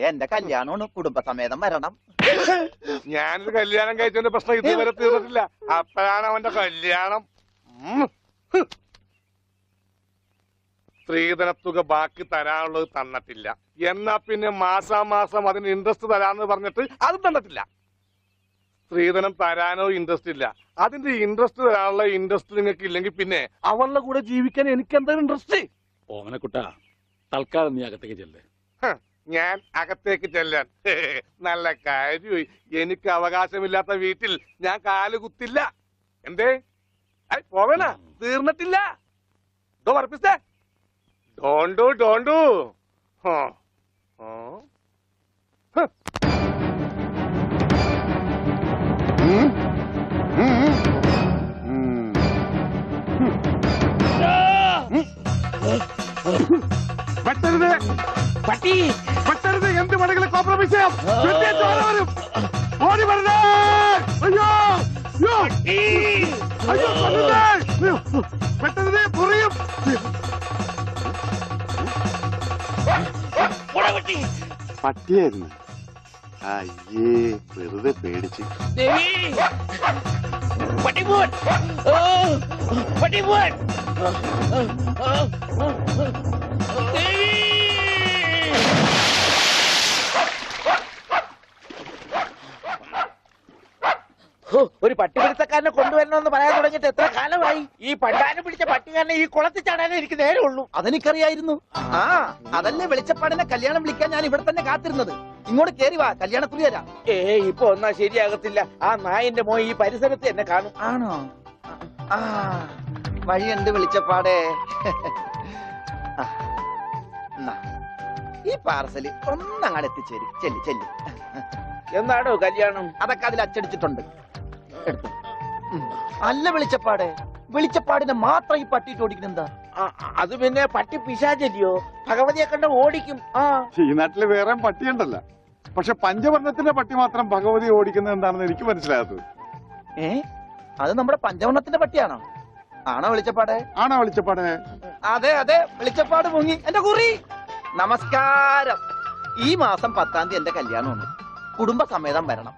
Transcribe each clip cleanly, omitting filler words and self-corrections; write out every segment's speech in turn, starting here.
എന്റെ കല്യാണമാണ്, കുടുംബസമേതം വരണം. ഞാനൊരു കല്യാണം കഴിച്ചതിന്റെ പ്രശ്നം ഇതുവരെ തീർന്നിട്ടില്ല. അപ്പോഴാണ് അവന്റെ കല്യാണം. സ്ത്രീധനത്തുക ബാക്കി തരാനുള്ളത് തന്നിട്ടില്ല. എന്നാ പിന്നെ മാസാമാസം അതിന് ഇൻട്രസ്റ്റ് തരാന്ന് പറഞ്ഞിട്ട് അതും തന്നിട്ടില്ല. സ്ത്രീധനം തരാനോ ഇൻട്രസ്റ്റ് ഇല്ല. അതിന്റെ ഇൻട്രസ്റ്റ് തരാനുള്ള ഇൻട്രസ്റ്റ് നിങ്ങൾക്ക് ഇല്ലെങ്കിൽ പിന്നെ അവളുടെ കൂടെ ജീവിക്കാൻ എനിക്ക് എന്താ ഇൻട്രസ്റ്റ്? ഓമനക്കുട്ട, തൽക്കാലം നീ അകത്തേക്ക് ചെല്ലേ. ഞാൻ അകത്തേക്ക് ചെല്ലാൻ നല്ല കാര്യമായി. എനിക്ക് അവകാശമില്ലാത്ത വീട്ടിൽ ഞാൻ കാല് കുത്തില്ല. എന്തേ പോവേണ? തീർന്നിട്ടില്ല. പറപ്പിച്ചേ ഡോണ്ടു ഡോണ്ടു. പെട്ടരുത് പട്ടി, പെട്ടരുത്. എന്ത് വേണമെങ്കിലും കോംപ്രമൈസ് ചെയ്യാം. വരും, ഓടി വരണേ. അയ്യോ അയ്യോ, പെട്ടരുത്, പൊറിയും. പട്ടിയായിരുന്നു. അയ്യേ, വെറുതെ പേടിച്ച്. ഒരു പട്ടിപിടുത്തക്കാരനെ കൊണ്ടുവരണമെന്ന് പറയാൻ തുടങ്ങിയിട്ട് എത്ര കാലമായി? ഈ പണ്ടാരം പിടിച്ച പട്ടിക്കാരനെ ഈ കുളത്തിൽ ചാടാനേ എനിക്ക് നേരമുള്ളൂ. അതെനിക്കറിയായിരുന്നു. അതല്ലേ വെളിച്ചപ്പാടിനെ കല്യാണം വിളിക്കാൻ ഞാൻ ഇവിടെ തന്നെ കാത്തിരുന്നത്. ഇങ്ങോട്ട് കേറി വാ, കല്യാണക്കുറി തരാം. ഇപ്പൊ ഒന്നാ ശരിയാകത്തില്ല. ആ നായന്റെ മോൻ ഈ പരിസരത്ത് എന്നെ കാണും. ആണോ? വഴിയുണ്ട് വെളിച്ചപ്പാടേ. ഈ പാർസല് ഒന്നങ്ങാട് എത്തിച്ചേരും. ചെല്ലി ചെല്ലി. എന്നാണോ കല്യാണം? അതൊക്കെ അതിൽ അച്ചടിച്ചിട്ടുണ്ട്. അല്ല വെളിച്ചപ്പാടെ, വെളിച്ചപ്പാടിനെ മാത്രം ഈ പട്ടിയിട്ട് ഓടിക്കുന്നെന്താ? അത് പിന്നെ പട്ടി പിശാചല്ലിയോ? ഭഗവതിയെ കണ്ട ഓടിക്കും. ഈ നാട്ടില് വേറെ പട്ടിയുണ്ടല്ല. പക്ഷെ പഞ്ചവർണ്ണത്തിന്റെ പട്ടി മാത്രം ഭഗവതി ഓടിക്കുന്നത് എന്താണെന്ന് എനിക്ക് മനസ്സിലാകാത്തത്. അത് നമ്മുടെ പഞ്ചവർണ്ണത്തിന്റെ പട്ടിയാണോ? ആണോ വെളിച്ചപ്പാടെ? ആണോ വെളിച്ചപ്പാടെ? അതെ അതെ, വെളിച്ചപ്പാട് മുങ്ങി. എന്റെ കുറി നമസ്കാരം. ഈ മാസം 10-ാം തീയതി എന്റെ കല്യാണമാണ്. കുടുംബസമേതം വരണം.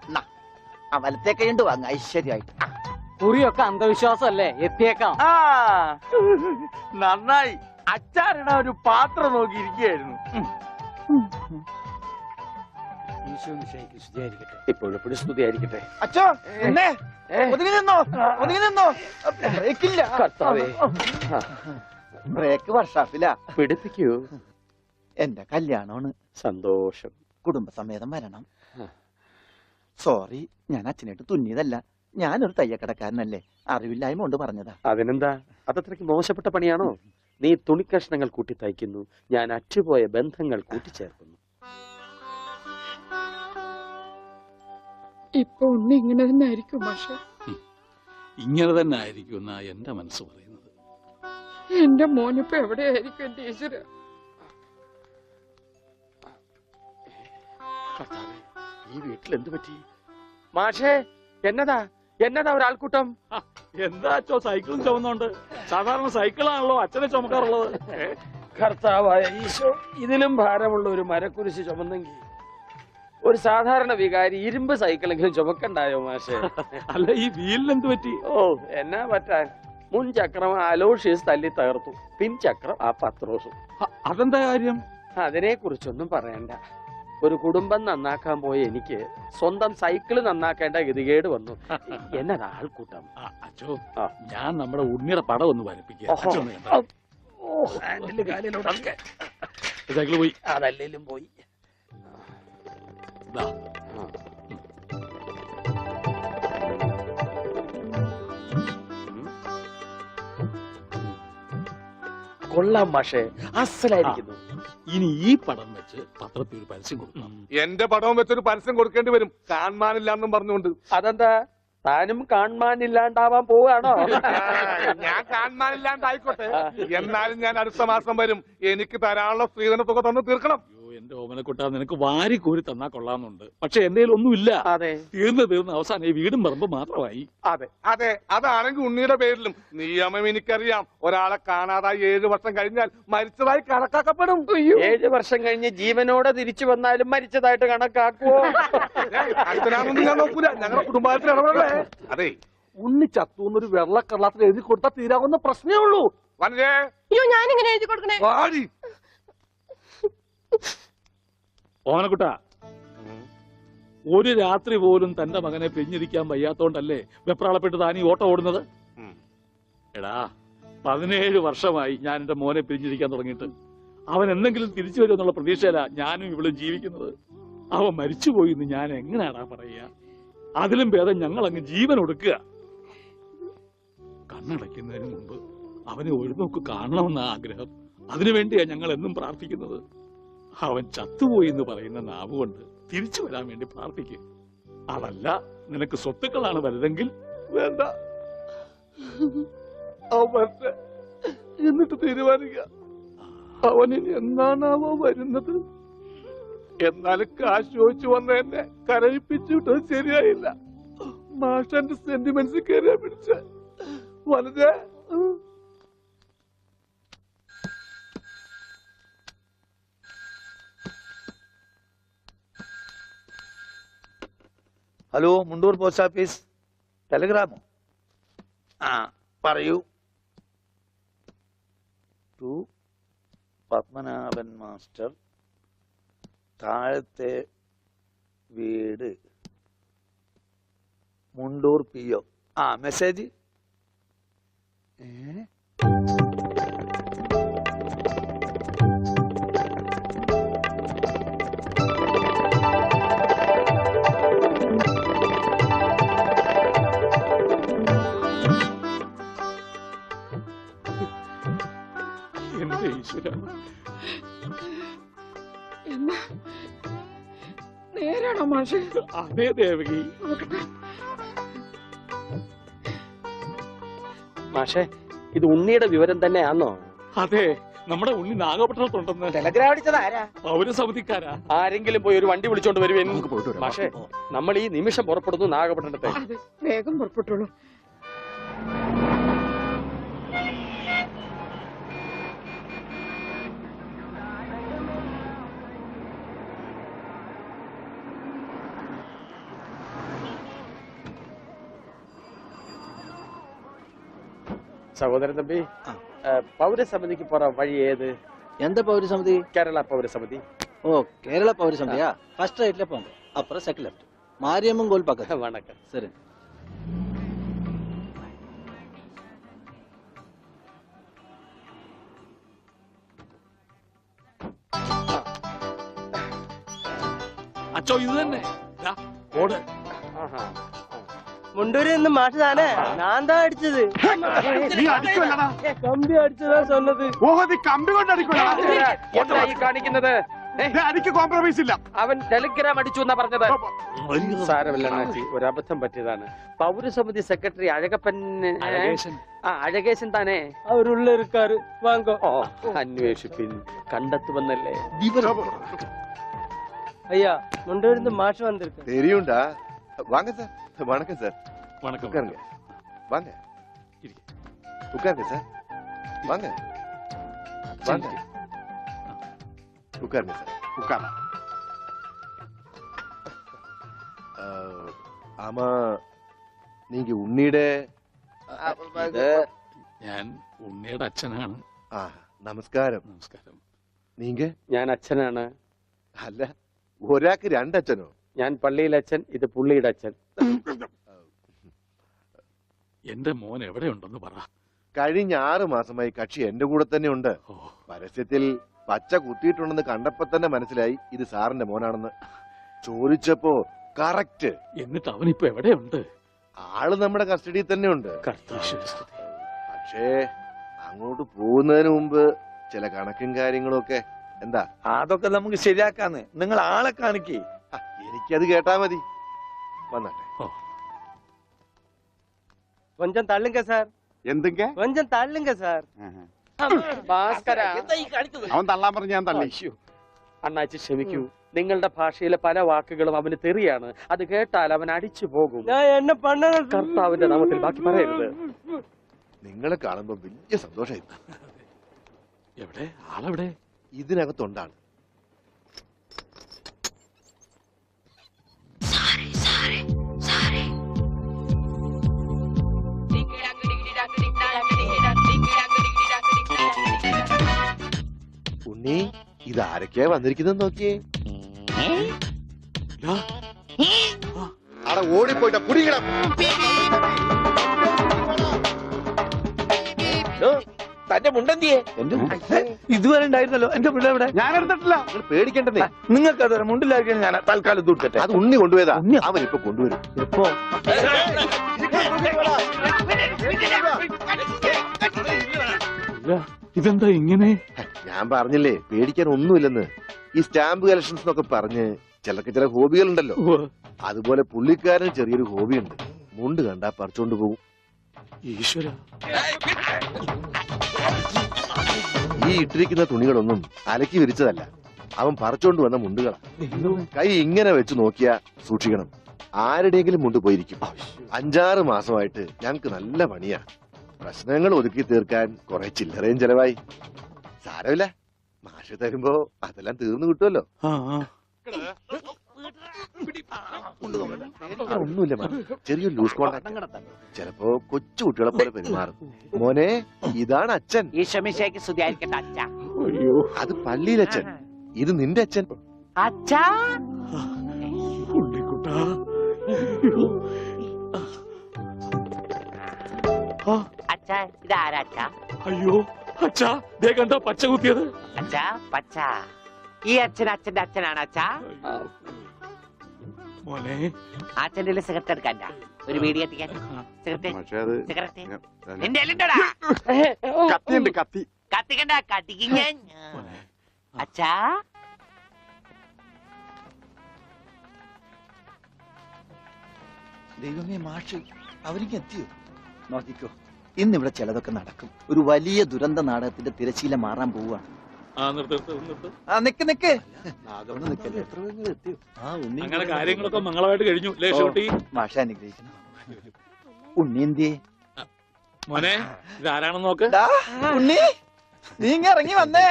വലത്തെ കൈണ്ട് വാങ്ങ ഐശ്വര്യമായിട്ട്. കുറിയൊക്കെ അന്ധവിശ്വാസമല്ലേ? എത്തിയേക്കാം. നന്നായി. അച്ചാറിടാൻ ഒരു പാത്രം നോക്കിയിരിക്കുകയായിരുന്നു. ഇപ്പോഴെപ്പോഴും സ്തുതിയായിരിക്കട്ടെ. അച്ഛോ, എന്നെ ഒതുങ്ങി നിന്നോ, ഒതുങ്ങി നിന്നോ. ബ്രേക്കില്ല. ബ്രേക്ക് വർഷാപ്പില്ല. പിടിപ്പിക്കൂ. എന്റെ കല്യാണമാണ്. സന്തോഷം. കുടുംബസമേതം വരണം. സോറി, ഞാൻ അച്ഛനായിട്ട് തുന്നിയതല്ല. ഞാനൊരു തയ്യക്കടക്കാരനല്ലേ, അറിവില്ലായ്മ കൊണ്ട് പറഞ്ഞതാ. അതിനെന്താ? അതത്രയ്ക്ക് മോശപ്പെട്ട പണിയാണോ? നീ തുണിക്കഷ്ണങ്ങൾ കൂട്ടി തയ്ക്കുന്നു, ഞാൻ അറ്റുപോയ ബന്ധങ്ങൾ കൂട്ടിച്ചേർക്കുന്നു. ഇപ്പൊ ഒന്ന് ഇങ്ങനെ തന്നെ ആയിരിക്കും പക്ഷെ. ഇങ്ങനെ തന്നെ ആയിരിക്കും എന്നാ എന്റെ മനസ്സ് പറയുന്നത്. എന്റെ മോനിപ്പോ എവിടെയായിരിക്കും എന്റെ ഈശ്വര? ഈ വീട്ടിൽ എന്ത് പറ്റി? മാഷേ, എന്നതാ എന്നതാ ഒരാൾക്കൂട്ടം? എന്താ അച്ഛോ സൈക്കിളും ചുമന്നുണ്ട്? സാധാരണ സൈക്കിളാണല്ലോ അച്ഛനെ ചുമക്കാറുള്ളത്. കർത്താവായ ഈശോ, ഇതിലും ഭാരമുള്ള ഒരു മരക്കുരിശ് ചുമന്നെങ്കിൽ ഒരു സാധാരണ വികാരി ഇരുമ്പ് സൈക്കിളെങ്കിലും ചുമക്കണ്ടായോ മാഷേ? അല്ല, ഈ വീലിനെന്ത് പറ്റി? ഓ, എന്നാ പറ്റാൻ? മുൻ ചക്രം അലോഷ്യസ് തല്ലി തകർത്തു, പിൻചക്രം ആ പത്രോസും. അതെന്താ കാര്യം? അതിനെ കുറിച്ചൊന്നും പറയണ്ട. ഒരു കുടുംബം നന്നാക്കാൻ പോയ എനിക്ക് സ്വന്തം സൈക്കിള് നന്നാക്കേണ്ട ഗതികേട് വന്നു. എന്നതാ ആൾക്കൂട്ടം? അച്ഛോ, ഞാൻ നമ്മുടെ ഉണ്ണിയുടെ പടം ഒന്ന് വരപ്പിക്കുക. സൈക്കിള് പോയി. അതല്ലേലും പോയി. കൊള്ളാം മാഷേ, അസലായിരിക്കുന്നു. ഇനി ഈ പടം വെച്ച് പത്രത്തിൽ ഒരു പരസ്യം കൊടുക്കണം. എന്റെ പടവും വെച്ചൊരു പരസ്യം കൊടുക്കേണ്ടി വരും, കാണാനില്ലാന്നും പറഞ്ഞുകൊണ്ട്. അതെന്താ? താനും കാണാനില്ലാണ്ടാവാൻ പോവാണോ? ഞാൻ കാണാനില്ലാണ്ടായിക്കോട്ടെ, എന്നാലും ഞാൻ അടുത്ത മാസം വരും. എനിക്ക് തരാനുള്ള സ്ത്രീധന തുക തന്നു തീർക്കണം. എന്റെ ഓമനക്കുട്ട നിനക്ക് വാരി കോരി തന്നാ കൊള്ളാമെന്നുണ്ട്. പക്ഷെ എന്റെ ഒന്നുമില്ല. അതെ, തീർന്ന് അവസാനം ഈ വീടും പറമ്പ് മാത്രമായി. അതെ അതെ, അതാണെങ്കിൽ ഉണ്ണിയുടെ പേരിലും നിയമം എനിക്കറിയാം. ഒരാളെ കാണാതായി 7 വർഷം കഴിഞ്ഞാൽ മരിച്ചതായി കണക്കാക്കപ്പെടും. 7 വർഷം കഴിഞ്ഞ് ജീവനോടെ തിരിച്ചു വന്നാലും മരിച്ചതായിട്ട് കണക്കാക്കുവോ? അടുത്തനാണെന്ന് ഞാൻ നോക്കൂല. ഞങ്ങളുടെ കുടുംബത്തിൽ ഇടപെടേ. അതെ, ഉണ്ണി ചത്തൂന്നൊരു വെള്ളക്കള്ളത്തിൽ എഴുതി കൊടുത്താൽ തീരാവുന്ന പ്രശ്നമേ ഉള്ളൂ. വനജേ, അയ്യോ ഞാനിങ്ങനെ എഴുതി കൊടുക്കണേ. വാടി. ഓമനക്കുട്ട, ഒരു രാത്രി പോലും തന്റെ മകനെ പിരിഞ്ഞിരിക്കാൻ വയ്യാത്തോണ്ടല്ലേ വെപ്രാളപ്പെട്ട് താൻ ഈ ഓട്ടം ഓടുന്നത്? എടാ, 17 വർഷമായി ഞാൻ എന്റെ മോനെ പിരിഞ്ഞിരിക്കാൻ തുടങ്ങിയിട്ട്. അവൻ എന്തെങ്കിലും തിരിച്ചു വരുമെന്നുള്ള പ്രതീക്ഷയില ഞാനും ഇവളും ജീവിക്കുന്നത്. അവൻ മരിച്ചുപോയി എന്ന് ഞാൻ എങ്ങനെയാടാ പറയുക? അതിലും ഭേദം ഞങ്ങൾ അങ്ങ് ജീവൻ ഒടുക്കുക. കണ്ണടയ്ക്കുന്നതിന് മുമ്പ് അവനെ ഒരു നോക്ക് കാണണമെന്ന ആഗ്രഹം. അതിനുവേണ്ടിയാ ഞങ്ങൾ എന്നും പ്രാർത്ഥിക്കുന്നത്. അവൻ ചത്തുപോയി എന്ന് പറയുന്ന നാവുകൊണ്ട് തിരിച്ചു വരാൻ വേണ്ടി പ്രാർത്ഥിക്കും. അതല്ല നിനക്ക് സ്വത്തുക്കളാണ് വലുതെങ്കിൽ വേണ്ട, അവൻ എന്നിട്ട് തീരുമാനിക്കുക അവനിനി എന്നാണാവോ വരുന്നത്. എന്നാലും കാശ് ചോദിച്ചു വന്ന എന്നെ കരയിപ്പിച്ചിട്ടത് ശരിയായില്ല. മാഷന്റെ സെന്റിമെന്റ്സ് കയറിയാ പിടിച്ച വളരെ. Hello, Mundur post office. ടെലിഗ്രാമോ? ആ, പറയൂ. ടു പത്മനാഭൻ മാസ്റ്റർ, താഴത്തെ വീട്, മുണ്ടൂർ PO. ആ, മെസ്സേജ്. എന്റെ ഈശ്വര, എന്നാ നേരാണോ മാഷെ? അതേ ദേവകി. മാഷെ, ഇത് ഉണ്ണിയുടെ വിവരം തന്നെയാണോ? അതെ, നമ്മുടെ ഉണ്ണി നാഗപട്ടണത്തുണ്ടെന്ന്. ടെലഗ്രാം അടിച്ചത് ആരാ? പൗരസമിതിക്കാരാ. ആരെങ്കിലും പോയി ഒരു വണ്ടി വിളിച്ചോണ്ട് വരുവേൻ. മാഷെ, നമ്മൾ ഈ നിമിഷം പുറപ്പെടുന്നു നാഗപട്ടണത്തെ. അതെ, വേഗം പുറപ്പെട്ടുള്ളൂ. സഹോദരൻ തമ്പി, പൗരസമിതിക്ക് പോറ വഴി ഏത്? எந்த பௌரசமிதி? കേരള പൗരസമിതി. ஓ, கேரளா பௌரசமிதியா? ஃபர்ஸ்ட் ரைட்ல போங்க, அப்புறம் செகண்ட் லெஃப்ட், மாரியம்மன் கோயில் பக்கத்துல. வணக்கம். சரி. അച്ചോ, ഇത് തന്നെ. ദാ, ഓട്. മുണ്ടൂരിൽ നിന്ന് മാഷ് താനേ? ഞാൻ താ അടിച്ചത്. നീ അടിക്കുമല്ലടാ. കമ്പി അടിച്ചതാ சொன்னது. ഓഹോ, നീ കമ്പി കൊണ്ട് അടിക്കുമല്ലടാ. എന്താ ഈ കാണിക്കുന്നത്? അടിക്ക് കോംപ്രമൈസ് ഇല്ല. അവൻ ടെലിഗ്രാം അടിച്ചു എന്നാ പറഞ്ഞത്. സാരമില്ല അണ്ണാച്ചി, ഒരബദ്ധം പറ്റിയതാണ്. പൗരസമിതി സെക്രട്ടറി അഴകപ്പൻ. അഴകേശൻ. ആ, അഴകേശൻ താനേ. അവരുള്ള ഇരുക്കാറ് വാങ്ങോ. ഓ, അന്വേഷിപ്പിൻ, കണ്ടെത്തുമെന്നല്ലേ. ஐயா, முண்டூரில் இருந்து மாஷ் வந்திருக்கு. தெரியும்டா. வாங்க சார். வணக்கம் சார். வணக்கம். உட்காருங்க. வாங்க. உட்காருங்க சார். வாங்க. வாங்க. உட்காருங்க சார். ഉക്കാണ്. ஆமா, நீங்க உன்னிட ഞാൻ ഉണ്ണിയുടെ അച്ഛനാണ്. നമസ്കാരം. നമസ്കാരം. നീങ്ക? ഞാൻ അച്ഛനാണ്. അല്ല, ഒരാൾക്ക് രണ്ടച്ഛനോ? ഞാൻ പള്ളിയിലെ അച്ഛൻ, ഇത് പുള്ളിയുടെ അച്ഛൻ. എന്റെ മോൻ എവിടെയുണ്ടെന്ന് പറ. കഴിഞ്ഞ 6 മാസമായി കക്ഷി എന്റെ കൂടെ തന്നെ ഉണ്ട്. പരസ്യത്തിൽ പച്ച കുത്തിയിട്ടുണ്ടെന്ന് കണ്ടപ്പോ തന്നെ മനസ്സിലായി ഇത് സാറിന്റെ മോനാണെന്ന്. ചോദിച്ചപ്പോ കറക്റ്റ്. എന്നിട്ട് അവനിപ്പോ എവിടെയുണ്ട്? ആള് നമ്മുടെ കസ്റ്റഡിയിൽ തന്നെ ഉണ്ട്. കർത്താശ്വസ്തുതി. പക്ഷേ അങ്ങോട്ട് പോകുന്നതിന് മുമ്പ് ചില കണക്കും കാര്യങ്ങളും ഒക്കെ. എന്താ? അതൊക്കെ നമുക്ക് ശരിയാക്കാന്ന്. നിങ്ങൾ ആളെ കാണിക്കേ. എനിക്കത് കേട്ടാ മതി. വന്നാട്ടെ. கொஞ்சம் தள்ளுங்க சார். എന്തൊക്കെ? கொஞ்சம் தள்ளுங்க சார். ഭാസ്കര, എന്താ ഈ കാണിക്കുന്നത്? അവൻ തള്ളാൻ പറഞ്ഞ് ഞാൻ തള്ളി. അണ്ണാച്ചി ക്ഷമിക്കൂ. നിങ്ങളുടെ ഭാഷയിലെ പല വാക്കുകളും അവന് തെറിയാണ്. അത് കേട്ടാൽ അവൻ അടിച്ചു പോകും. ഞാൻ എന്നെ പണ്ണ കർത്താവിന്റെ നാമത്തിൽ ബാക്കി പറയരുത്. നിങ്ങളെ കാണുമ്പോ വലിയ സന്തോഷമായിരുന്നു. എവിടെ ആളെവിടെ? ഇതിനകത്തുണ്ടാണ്. ഉണ്ണി, ഇതാരൊക്കെയാ വന്നിരിക്കുന്നത് നോക്കിയേ. അവിടെ ഓടിപ്പോയിട്ട കുടിക്കണം. തന്റെ മുണ്ടെന്തിയെ? ഇതുവരെ ഉണ്ടായിരുന്നല്ലോ എന്റെ പിള്ളേ ഇവിടെ. ഞാൻ എടുത്തിട്ടില്ല. നിങ്ങൾ പേടിക്കണ്ടെന്നേ. നിങ്ങൾക്ക് അത് മുണ്ടിലാക്കിയാൽ ഞാൻ തൽക്കാലം ദൂരട്ടെ. അത് ഉണ്ണി കൊണ്ടുപോയതാ. അവൻ ഇപ്പൊ കൊണ്ടുവരും. എപ്പോ? ഇതെന്താ ഇങ്ങനെ? ഞാൻ പറഞ്ഞില്ലേ പേടിക്കാൻ ഒന്നുമില്ലെന്ന്. ഈ സ്റ്റാമ്പ് കളക്ഷൻസ് എന്നൊക്കെ പറഞ്ഞ് ചിലർക്ക് ചില ഹോബികളുണ്ടല്ലോ. അതുപോലെ പുള്ളിക്കാരന് ചെറിയൊരു ഹോബിയുണ്ട്. മുണ്ട് കണ്ടാ പറിച്ചോണ്ട് പോകും. ഈശ്വര, ഈ ഇട്ടിരിക്കുന്ന തുണികളൊന്നും അലക്കി വിരിച്ചതല്ല, അവൻ പറിച്ചോണ്ട് വന്ന മുണ്ടുകളാ. കൈ ഇങ്ങനെ വെച്ച് നോക്കിയാ സൂക്ഷിക്കണം, ആരുടെയെങ്കിലും മുണ്ട് പോയിരിക്കും. 5-6 മാസമായിട്ട് ഞങ്ങക്ക് നല്ല പണിയാ. പ്രശ്നങ്ങൾ ഒതുക്കി തീർക്കാൻ കുറെ ചില്ലറയും ചെലവായി. സാരമില്ല, മാഷ് തരുമ്പോ അതെല്ലാം തീർന്നു കിട്ടുമല്ലോ. ഒന്നുമില്ല, ചെറിയൊരു ലൂസ് കോണ്ടാക്ട്. ചിലപ്പോ കൊച്ചു കുട്ടികളെ പോലെ പെരുമാറും. മോനെ, ഇതാണ് അച്ഛൻ. ഈശോമിശിഹായ്ക്ക് സ്തുതിയായിരിക്കട്ടെ അച്ഛാ. അത് പള്ളിയിലച്ഛൻ, ഇത് നിന്റെ അച്ഛൻ. അച്ഛാ, ഉണ്ണിക്കുട്ടാ. അച്ഛാ, ഇതാരാ അച്ഛാ? അയ്യോ അച്ഛാ, ദേ കണ്ടോ പച്ച കുത്തിയത്? അച്ഛാ, പച്ച. ഈ അച്ഛൻ അച്ഛന്റെ അച്ഛനാണ് അച്ഛാ. മോനെ, അച്ഛന്റെ സിഗരറ്റ് എടുക്കാൻ ഒരു വീഡിയോ എത്തിക്കാൻ. സിഗരറ്റ് പക്ഷെ അത് സിഗരറ്റ് നിന്റെ എല്ലുണ്ടോടാ? കത്തിയുണ്ട്, കത്തി. കത്തിക്കണ്ട, കത്തിക്കും ഞാൻ. അച്ഛാ, ദൈവമേ, മാഷ് അവർക്ക് എത്തിയോ? നോക്കിക്കോ, ഇന്നിവിടെ ചിലതൊക്കെ നടക്കും. ഒരു വലിയ ദുരന്ത നാടകത്തിന്റെ തിരശീല മാറാൻ പോവുകയാണ്. നിക്ക് അങ്ങനെ കാര്യങ്ങളൊക്കെ മംഗളമായിട്ട് കഴിഞ്ഞു. ലേശോട്ടി മാഷ അനുഗ്രഹിക്കണം. ഉണ്ണി എന്തിയെ? മോനെ, ഇതാരാണെന്ന് നോക്ക്. ഉണ്ണി, നീ ഇങ്ങ ഇറങ്ങി വന്നേ.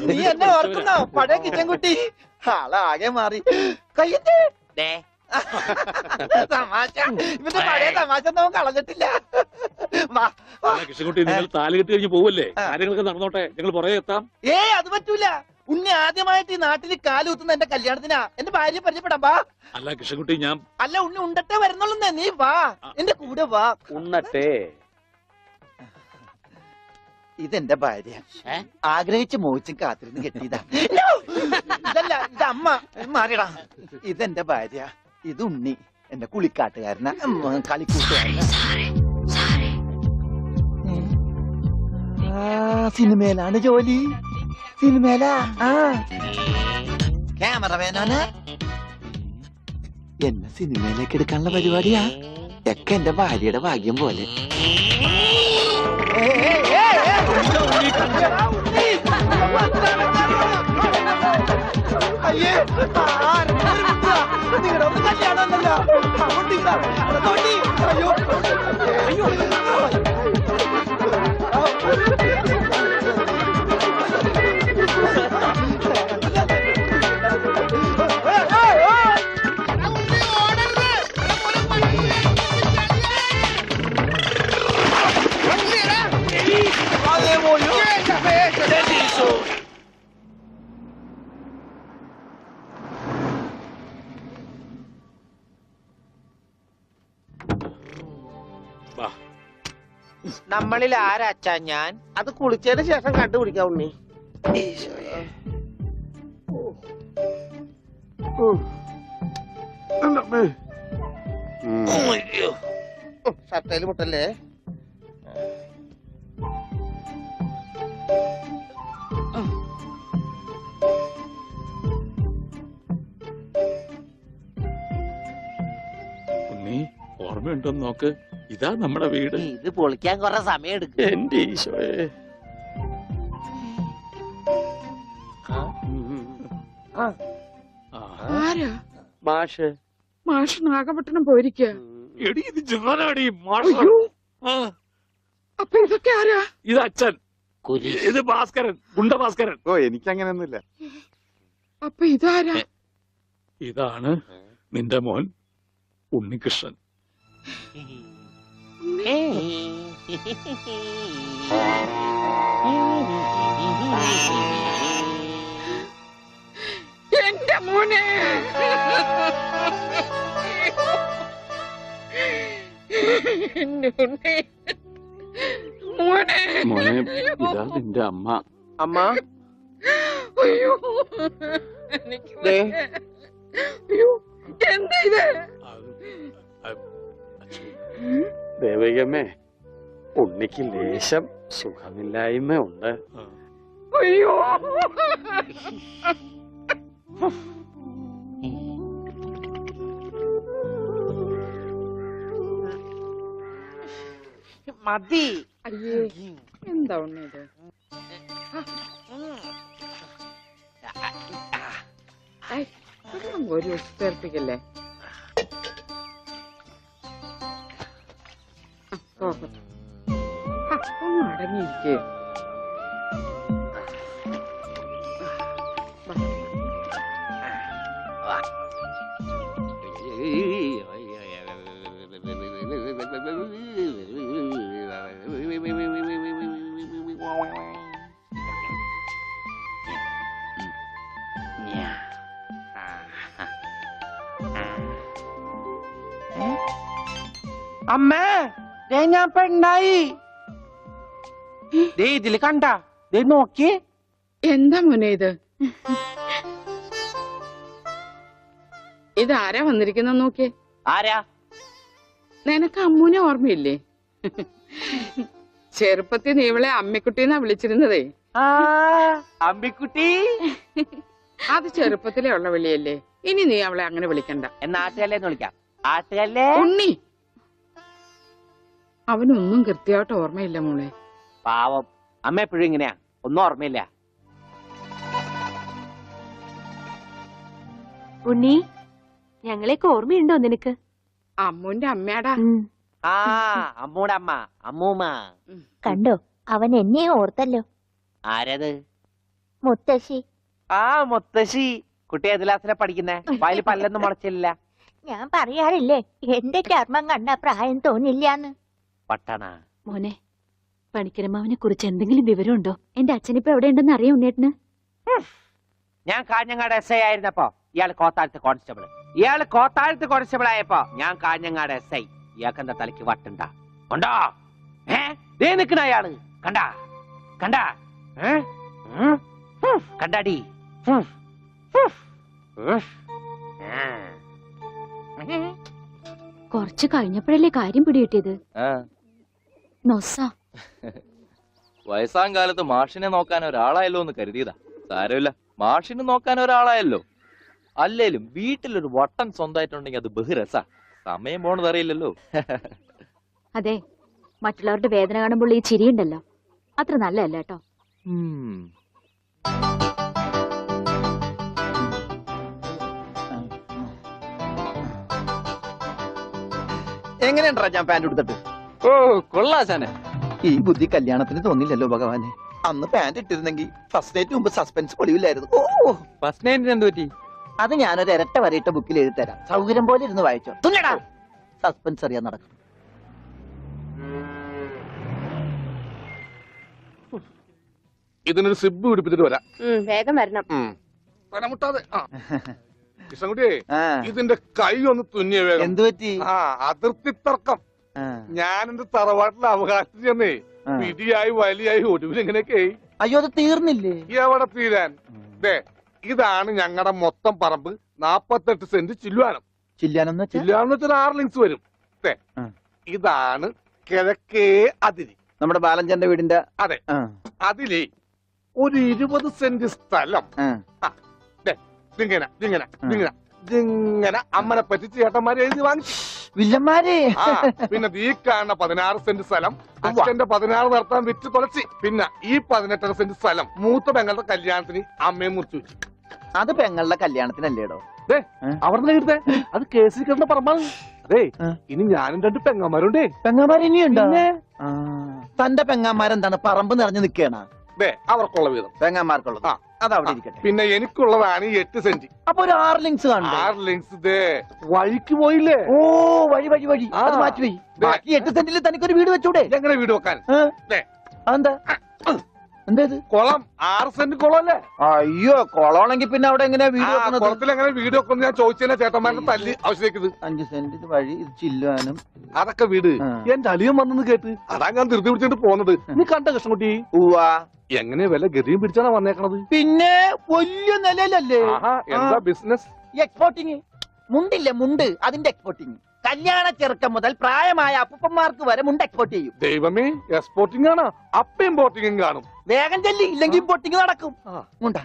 നീ എന്നെ ഓർക്കുന്നോ? പഴയ കിച്ചൻ കുട്ടി ആളാകെ മാറി. കയ്യത്തെ തമാശ, ഇവന്റെ പഴയ തമാശ ഒന്നും കളഞ്ഞിട്ടില്ല. കൃഷ്ണൻകുട്ടി, നിങ്ങൾ താലി കെട്ടി കഴിഞ്ഞ് പോവല്ലേ? കാര്യങ്ങളൊക്കെ നടന്നോട്ടെ, ഞങ്ങൾ പുറകെ എത്താം. അത് പറ്റൂല. ഉണ്ണി ആദ്യമായിട്ട് ഈ നാട്ടിൽ കാലുകുത്തുന്ന എന്റെ കല്യാണത്തിനാ. എന്റെ ഭാര്യ പരിചയപ്പെടാം, വാ. അല്ല കൃഷ്ണൻകുട്ടി, ഞാൻ അല്ല ഉണ്ണി ഉണ്ടട്ടെ വരുന്നുള്ളൂ. നീ വാ, എന്റെ കൂടെ വാ. ഉണ്ണട്ടെ. ഇതെന്റെ ഭാര്യ, ആഗ്രഹിച്ച് മോഹിച്ചും കാത്തിരുന്ന് കെട്ടിയതാ. ഇതല്ല, ഇത് അമ്മ. മാറിയടാ. ഇതെന്റെ ഭാര്യ, ഇത് ഉണ്ണി, എന്റെ കുളിക്കാട്ടുകാരന, കളിക്കൂട്ടുകാരന. സിനിമയിലാണ് ജോലി. സിനിമയിലാ. ക്യാമറമാനാണ്. എന്നെ സിനിമയിലേക്ക് എടുക്കാനുള്ള പരിപാടിയാ. ഒക്കെ എന്റെ ഭാര്യയുടെ ഭാഗ്യം പോലെ. അയ്യേ, നിങ്ങളുടെ ഒന്ന് കല്യാണമല്ലോ. അയ്യോ അയ്യോ, നമ്മളിൽ ആരാച്ചാ ഞാൻ? അത് കുളിച്ചതിന് ശേഷം കണ്ടുപിടിക്കാം ഉണ്ണി. ഷർട്ടയില് മുട്ടല്ലേ? ഉണ്ണി, ഓർമ്മയുണ്ടോന്ന് നോക്ക്. ഇതാ നമ്മുടെ വീട്. ഇത് പൊളിക്കാൻ കുറെ സമയം എടുക്കും. എന്റെ ഈശോയെ. ആ ആരാ? മാഷ്. മാഷ് നാഗപട്ടണം പോയിരിക്ക. എടി ഇത് ജാനാടി മാഷ്. അയ്യോ. ആ, അപ്പൊ ഇതൊക്കെ ആരാ? ഇത് അച്ഛൻ, ഇത് ഭാസ്കരൻ, ഗുണ്ട ഭാസ്കരൻ. ഓ എനിക്ക് അങ്ങനെയൊന്നുമില്ല. അപ്പൊ ഇതാരാ? ഇതാണ് നിന്റെ മോൻ ഉണ്ണികൃഷ്ണൻ. എന്റെ മോനെ. എന്റെ ഉണ്ണി. മോനെ. മോനെ, ഇതാ നിന്റെ അമ്മ. അമ്മ അയ്യോ, എനിക്ക് വയ്യ. അയ്യോ, എന്താ ഇത്? ദേവകമ്മേ, ഉണ്ണിക്ക് ലേശം സുഖമില്ലായ്മ ഉണ്ട്. അയ്യോ. മതി. അയ്യേ, എന്താ ഉണ്ണി ഇത്? ഒരു ചേർപ്പിക്കല്ലേ. ഒന്ന് അടങ്ങിയിരിക്കേ. അമ്മേ, ദേ ഞാൻ പെണ്ണായി. ദേ ഇതില് കണ്ട, ദേ നോക്കി. എന്താ മോനെ ഇത്? ഇതാരാ വന്നിരിക്കുന്ന നോക്കിയേ. ആരാ? നിനക്ക് അമ്മൂനെ ഓർമ്മയില്ലേ? ചെറുപ്പത്തിൽ നീ ഇവളെ അമ്മിക്കുട്ടിന്നാ വിളിച്ചിരുന്നതേ. അമ്മിക്കുട്ടി. അത് ചെറുപ്പത്തിലേ ഉള്ള വിളിയല്ലേ. ഇനി നീ അവളെ അങ്ങനെ വിളിക്കണ്ട. എന്നാ ആട്ടുകല്ലേന്ന് വിളിക്കാം. ആട്ടുകല്ലേ. ഉണ്ണി. അവനൊന്നും കൃത്യമായിട്ട് ഓർമ്മയില്ല മോളെ. പാവം അമ്മ എപ്പോഴും ഇങ്ങനെയാ, ഒന്നും ഓർമ്മയില്ല. ഉണ്ണി, ഞങ്ങളെയൊക്കെ ഓർമ്മയുണ്ടോ നിനക്ക്? അമ്മൂന്റെ അമ്മയാടാ. ആ അമ്മൂടെ അമ്മ, അമ്മൂമ്മ. കണ്ടോ, അവൻ എന്നെ ഓർത്തല്ലോ. ആരത്? മുത്തശ്ശി. ആ മുത്തശ്ശി. കുട്ടി ഏത് ക്ലാസ്സിലാ പഠിക്കുന്നേ? വായിൽ പല്ലൊന്നും മുളച്ചില്ല. ഞാൻ പറയാറില്ലേ, എന്റെ ചർമ്മം കണ്ട പ്രായം തോന്നില്ലാന്ന്. പട്ടണ മോനെ, പണിക്കരമാവിനെ കുറിച്ച് എന്തെങ്കിലും വിവരമുണ്ടോ? എന്റെ അച്ഛനിപ്പോ എവിടെയുണ്ടെന്ന് അറിയാം ഉണ്ണേട്ടന്? ഞാൻ കാഞ്ഞങ്ങാട് എസ് ഐ ആയിരുന്നപ്പോ ഇയാള് കോത്താഴത്ത് കോൺസ്റ്റബിൾ ആയപ്പോ ഞാൻ കാഞ്ഞങ്ങാട് എസ് ഐ. ഇയാൾക്കെന്താ തലയ്ക്ക് വട്ടുണ്ടാ? ഉണ്ടോ? ദേ നിക്കണ അയാള്. കണ്ടാ കണ്ടാ കണ്ടാടി. കുറച്ച് കഴിഞ്ഞപ്പോഴല്ലേ കാര്യം പിടികിട്ടിയത്. നൊസ. വയസ്സാം കാലത്ത് മാഷിനെ നോക്കാൻ ഒരാളായല്ലോ എന്ന് കരുതിയതാ. സാരമില്ല, മാഷിനെ നോക്കാൻ ഒരാളായല്ലോ. അല്ലേലും വീട്ടിലൊരു വട്ടൻ സ്വന്തമായിട്ടുണ്ടെങ്കിൽ അത് ബഹുരസ. സമയം പോണത് അറിയില്ലല്ലോ. അതെ, മറ്റുള്ളവരുടെ വേദന കാണുമ്പോൾ ഈ ചിരിയുണ്ടല്ലോ, അത്ര നല്ലതല്ല കേട്ടോ. എങ്ങനെയുണ്ടാ ഞാൻ പാന്റ് എടുത്തിട്ട്? ഓ കൊള്ളാശാനെ. ഈ ബുദ്ധി കല്യാണത്തിന് തോന്നില്ലല്ലോ ഭഗവാനെ. അന്ന് പാന്റ് ഇട്ടിരുന്നെങ്കിൽ ഫസ്റ്റ് നൈറ്റ് മുമ്പ് സസ്പെൻസ് പൊളിവില്ലായിരുന്നു. ഓ, ഫസ്റ്റ് നൈറ്റിന് എന്ത് പറ്റി? അത് ഞാനൊരു ഇരട്ട വരയിട്ട ബുക്കിൽ എഴുതി തരാം. സൗകര്യം പോലെ ഇരുന്ന് വായിച്ചോ. തുന്നടാ, സസ്പെൻസ് അറിയാൻ നടക്കും. ഇതിനൊരു സിബ് പിടിപ്പിച്ചിട്ട് വരാം. വേഗം വരണം. മുട്ടാതെ. കൃഷ്ണൻകുട്ടിയെ, ഇതിന്റെ കൈ ഒന്ന് തുന്നിയ വേഗം. എന്തു പറ്റി? ആ അതിർത്തി തർക്കം. ഞാൻ എന്റെ തറവാട്ടിലെ അവകാശം ചെന്നേ പിടിയായി വലിയായി ഒടുവിൽ ഇങ്ങനെയൊക്കെ. അയ്യോ, അത് തീർന്നില്ലേ? എവിടെ തീരാൻ? ഇതാണ് ഞങ്ങളുടെ മൊത്തം പറമ്പ്. 48 സെന്റ് ചില്ലുവാനം. ചില്ലാനെന്ന് ചില്ലുവാനം വെച്ചാൽ 6 ലിങ്സ് വരും. ഇതാണ് കിഴക്കേ അതിരി. നമ്മുടെ ബാലഞ്ചന്റെ വീടിന്റെ. അതെ, അതിലേ ഒരു 20 സെന്റ് സ്ഥലം ഇങ്ങനെ അമ്മനെ പറ്റിച്ച് ചേട്ടന്മാരെ എഴുതി വാങ്ങിച്ചു. വില്ലന്മാരെ. പിന്നെ ഈ കാണുന്ന 16 സെന്റ് സ്ഥലം അച്ഛന്റെ 16 നടത്താൻ വിറ്റ് തുളച്ചി. പിന്നെ ഈ 18 സെന്റ് സ്ഥലം മൂത്ത പെങ്ങളുടെ കല്യാണത്തിന് അമ്മയെ മുറിച്ചു വെച്ചു. അത് പെങ്ങളുടെ കല്യാണത്തിനല്ലേടോ? അവിടെ ഇരുത്തേ, അത് കേസിൽ കിടന്ന പറമ്പാണ്. അതെ, ഇനി ഞാനും 2 പെങ്ങന്മാരുണ്ടേ. പെങ്ങന്മാർ ഇനിയുണ്ടോ? തന്റെ പെങ്ങന്മാരെന്താണ് പറമ്പ് നിറഞ്ഞു നിൽക്കണ? അവർക്കുള്ള വീതം പെങ്ങന്മാർക്കുള്ളത് അതവിടെ ഇരിക്കട്ടെ. പിന്നെ എനിക്കുള്ളതാണ് 8 സെന്റ്. അപ്പൊ ഒരു 6 ലിങ്സ് കാണും. 6 ലിങ്സ് വഴിക്ക് പോയില്ലേ? ഓ വഴി വഴി വഴി, അത് മാറ്റി പോയി. ബാക്കി 8 സെന്റിൽ തനിക്കൊരു വീട് വെച്ചൂടെ? എങ്ങനെ വീട് വെക്കാൻ? അതെന്താ? എന്താ ഇത്? കുളം 6 സെന്റ് കുളം അല്ലേ? അയ്യോ, കുളമാണെങ്കിൽ പിന്നെ അവിടെ എങ്ങനെയാ വീട് വെക്കുന്നത്? കുളത്തിൽ എങ്ങനെ വീട് വെക്കുന്നു ഞാൻ ചോദിച്ചതിനെ ചേട്ടന്മാരുടെ തല്ലി ആവശ്യത്തേക്ക്. 5 സെന്റ് ഇത് വഴി, ഇത് ചില്ലുവാനും. അതൊക്കെ വീട് എന്റെ അളിയൻ വന്നെന്ന് കേട്ട് അതാ ഞാൻ ധൃതി പിടിച്ചിട്ട് പോന്നത്. നീ കണ്ട കൃഷ്ണൻകുട്ടി? ഉവ്വാ. എങ്ങനെ വില ഗതിയും പിടിച്ചാണ് വന്നേക്കണത്? പിന്നെ വലിയ നിലയിലല്ലേ? എന്താ ബിസിനസ്? എക്സ്പോർട്ടിങ്. മുണ്ടില്ലേ, മുണ്ട്, അതിന്റെ എക്സ്പോർട്ടിങ്. കല്യാണ ചെറുക്കം മുതൽ പ്രായമായ അപ്പൂപ്പന്മാർക്ക് വരെ മുണ്ട് എക്സ്പോർട്ട് ചെയ്യും. ദൈവമേ, എക്സ്പോർട്ടിംഗ് ആണ്. അപ്പ ഇമ്പോർട്ടിംഗും കാണും. വേഗം ചെല്ലി, ഇല്ലെങ്കിൽ ഇമ്പോർട്ടിംഗ് നടക്കും. മുണ്ടാ.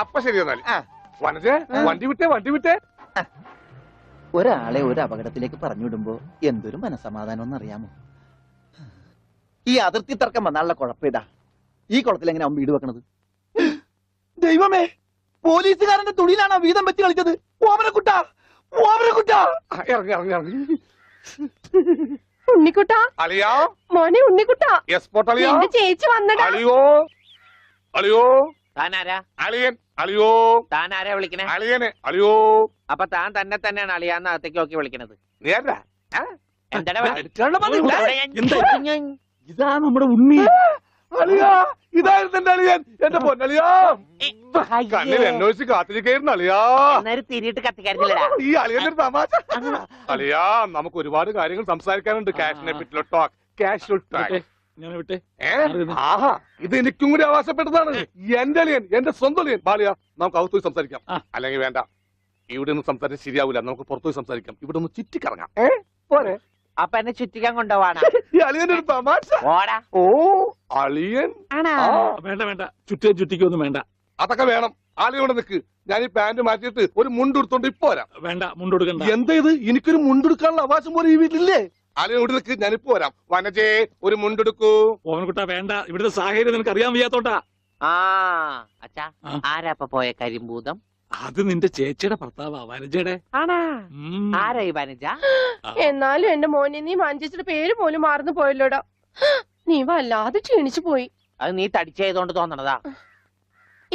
അപ്പൊ ശരി എന്നാല് വനജേ, വണ്ടി വിട്ടേ. ഒരാളെ ഒരു അപകടത്തിലേക്ക് പറഞ്ഞുവിടുമ്പോ എന്തൊരു മനസമാധാനം എന്നറിയാമോ? ഈ അതിർത്തി തർക്കം വന്നാലുള്ള കുഴപ്പമിതാ. ഈ കുളത്തിൽ എങ്ങനെ അവൻ വീട് വെക്കണത്? ദൈവമേ, പോലീസുകാരന്റെ തുണിയിലാണ് വീതം വെച്ച് കളിച്ചത്. ഓമനക്കുട്ട, ഇറങ്ങി ഉണ്ണിക്കുട്ടാ, അളിയാ, മോനെ ഉണ്ണിക്കുട്ടാ, എക്സ്പോർട്ട് അളിയാ, ചേച്ചി വന്നടാ. അളിയോ താനാരാ? അളിയൻ. അളിയോ, താനാരാ വിളിക്കണേ? അളിയനെ. അളിയോ, അപ്പൊ താൻ തന്നെയാണ് അളിയാന്ന് അകത്തേക്ക് നോക്കി വിളിക്കണത്? നീ ആരാ? എന്താടാ ഇതാ നമ്മുടെ ഉണ്ണി. അളിയാ, ഇതായിരുന്നു എന്റെ അളിയൻ, എന്റെ പൊന്നളിയാ. കണ്ണിൽ അന്വേഷിച്ച് കാത്തിരിക്കായിരുന്നു അളിയാ. തിരിയിട്ട് കത്തിക്കാരില്ലടാ ഈ അളിയന്റെ തമാശ. അളിയാ, നമുക്ക് ഒരുപാട് കാര്യങ്ങൾ സംസാരിക്കാനുണ്ട്. കാഷിനെ പറ്റിയുള്ള ടോക്ക്, കാഷ്വൽ ടോക്ക്. ആഹാ, ഇത് എനിക്കും കൂടി അവകാശപ്പെട്ടതാണ്. എന്റെ അളിയൻ, എന്റെ സ്വന്തം അളിയൻ. ബാലിയ, നമുക്ക് അകത്ത് പോയി സംസാരിക്കാം. അല്ലെങ്കിൽ വേണ്ട, ഇവിടെ നിന്ന് സംസാരിച്ച് ശരിയാവില്ല. നമുക്ക് പുറത്തുപോയി സംസാരിക്കാം. ഇവിടെ ഒന്ന് ചുറ്റിക്കറങ്ങാം. പോരെ? അപ്പൊ എന്നെ ചുറ്റിക്കാൻ കൊണ്ടുപോവാണ്. ഈ അളിയന്റെ ഒരു തമാശ. ഓ, അളിയൻ. വേണ്ട, ചുറ്റിക്കൊന്നും വേണ്ട. അതൊക്കെ വേണം. ആളിയോടെ നിക്ക്. ഞാൻ ഈ പാന്റ് മാറ്റിയിട്ട് ഒരു മുണ്ടെടുത്തോണ്ട് ഇപ്പൊ വരാം. വേണ്ട, മുണ്ടെടുക്കണ്ട. എന്താ ഇത്? എനിക്കൊരു മുണ്ടെടുക്കാനുള്ള അവകാശം പോലെ ഈ വീട്ടിലില്ലേ? ആളിയോട് നിക്ക്, ഞാനിപ്പോ വരാം. വനജേ, ഒരു മുണ്ടെടുക്കൂ. ഓമനക്കുട്ടാ വേണ്ട, ഇവിടുത്തെ സാഹചര്യം നിനക്ക് അറിയാൻ വയ്യാത്തോട്ടാ. അച്ഛാ, ആരാ ഇപ്പൊ പോയ കരിമ്പൂതം? അത് നിന്റെ ചേച്ചിയുടെ ഭർത്താവാ, വനജയുടെ. ആരാ ഈ വനജ? എന്നാലും എന്റെ മോനെ, നീ മഞ്ചേച്ചിയുടെ പേര് പോലും മറന്നു പോയല്ലോടാ. നീ വല്ലാതെ ക്ഷീണിച്ചു പോയി. അത് നീ തടിച്ചതുകൊണ്ട് തോന്നണതാ.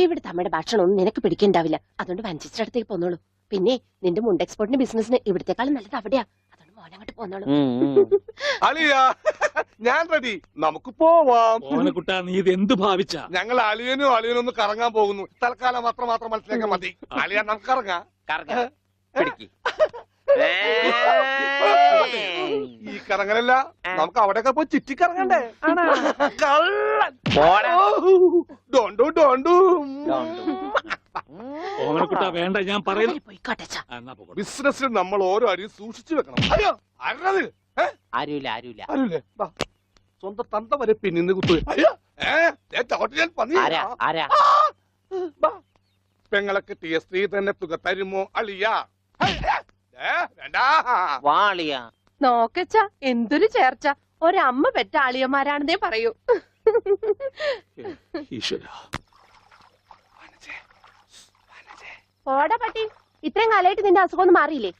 ഇവിടുത്തെ അമ്മയുടെ ഭക്ഷണം ഒന്നും നിനക്ക് പിടിക്കണ്ടാവില്ല. അതുകൊണ്ട് മഞ്ചേച്ചിയുടെ അടുത്തേക്ക് പോന്നോളൂ. പിന്നെ നിന്റെ മുണ്ട് എക്സ്പോർട്ടിന്റെ ബിസിനസിന് ഇവിടത്തെക്കാളും നല്ലത് അവിടെയാ. അതുകൊണ്ട് മോനങ്ങോട്ട് പോന്നോളൂ. അളിയാ, ഞാൻ റെഡി. നമുക്ക് പോവാം. ഓമനക്കുട്ടാ, നീ ഇത് എന്ത് ഭാവിച്ച? ഞങ്ങൾ അളിയനും ഒന്ന് കറങ്ങാൻ പോകുന്നു. തൽക്കാലം മാത്രം മനസ്സിലാക്കാൻ മതി. അളിയാ, നമുക്ക് ഇറങ്ങാം. ഈ കറങ്ങലല്ല, നമുക്ക് അവിടെയൊക്കെ പോയി ചുറ്റിക്കറങ്ങണ്ടേ? ഓമനക്കുട്ടാ വേണ്ട, ഞാൻ പറയുന്നു. ബിസിനസ്സിൽ നമ്മൾ ഓരോ അടിയും സൂക്ഷിച്ചു വെക്കണം. അയ്യോ, ആരുമില്ല. സ്വന്തം തന്ത വരെ പിന്നിന്ന് കുത്തു. പെങ്ങളൊക്കെ സ്ത്രീ തന്നെ തുക തരുമോ അളിയാ? നോക്കച്ച, എന്തൊരു ചേർച്ച. ഒരമ്മ പെറ്റ ആളിയന്മാരാണെന്നേ പറയൂ. ഓടാ പട്ടി, ഇത്രയും കാലമായിട്ട് നിന്റെ അസുഖം ഒന്നും മാറിയില്ലേ?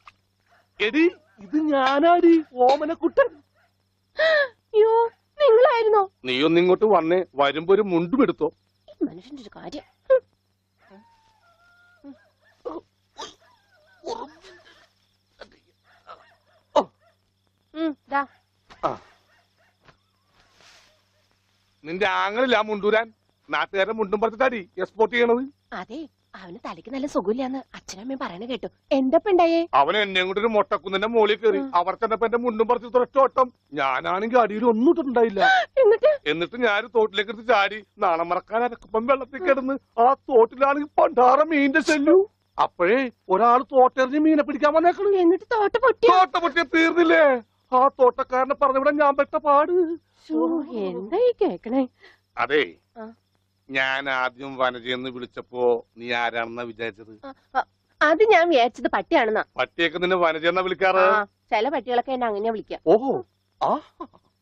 എടി, ഇത് ഞാനാടി, ഓമനക്കുട്ടൻ. അയ്യോ, നിങ്ങളായിരുന്നോ? നീ ഒന്നിങ്ങോട്ട് വന്നേ. വരുമ്പോ ഒരു മുണ്ടും എടുത്തോ. മനുഷ്യന്റെ ഒരു കാര്യം. നിന്റെ ആങ്ങളില്ല മുണ്ടൂരാൻ. നാട്ടുകാരെ മുണ്ടും പറിച്ചിട്ടാടി എക്സ്പോർട്ട് ചെയ്യണത്. അതെ, അവന് തലയ്ക്ക് നല്ല സുഖമില്ലാന്ന് അച്ഛനമ്മയും പറയണ കേട്ടു. എന്തപ്പ ഉണ്ടായേ? അവൻ എന്നെ കൊണ്ട് ഒരു മൊട്ടക്കുന്നിന്റെ മോളിൽ കയറി. അവർ തന്നെ എന്റെ മുണ്ടും പറിച്ച് ഒറ്റ ഓട്ടം. ഞാനാണെങ്കിൽ അടിയിൽ ഒന്നും ഇട്ടിട്ടുണ്ടായില്ല. എന്നിട്ട് ഞാൻ തോട്ടിലേക്ക് എടുത്ത് ചാടി. നാണം മറക്കാൻ അരക്കപ്പം വെള്ളത്തിൽ കിടന്ന് ആ തോട്ടിലാണെങ്കിൽ പണ്ടാറ മീനിന്റെ ചെല്ലു. അപ്പോഴേ ഒരാൾ തോട്ടെറിഞ്ഞ് മീനെ പിടിക്കാൻ വന്നേക്കണു. എന്നിട്ട് തോട്ട പൊട്ടിയ തീർന്നില്ലേ? ആ തോട്ടക്കാരനെ പറഞ്ഞവിടെ ഞാൻ പെട്ട പാട്. എന്തായി കേക്കണേ? അതെ, ഞാൻ ആദ്യം വനജയെന്ന് വിളിച്ചപ്പോ നീ ആരാണെന്നാ വിചാരിച്ചത്? അത് ഞാൻ വിചാരിച്ചത് പട്ടിയാണെന്നാ. പട്ടിയൊക്കെ നിന്നെ വനജയെന്നാ വിളിക്കാറ്? ചില പട്ടികളൊക്കെ എന്നെ അങ്ങനെയാ വിളിക്കാം. ഓഹോ,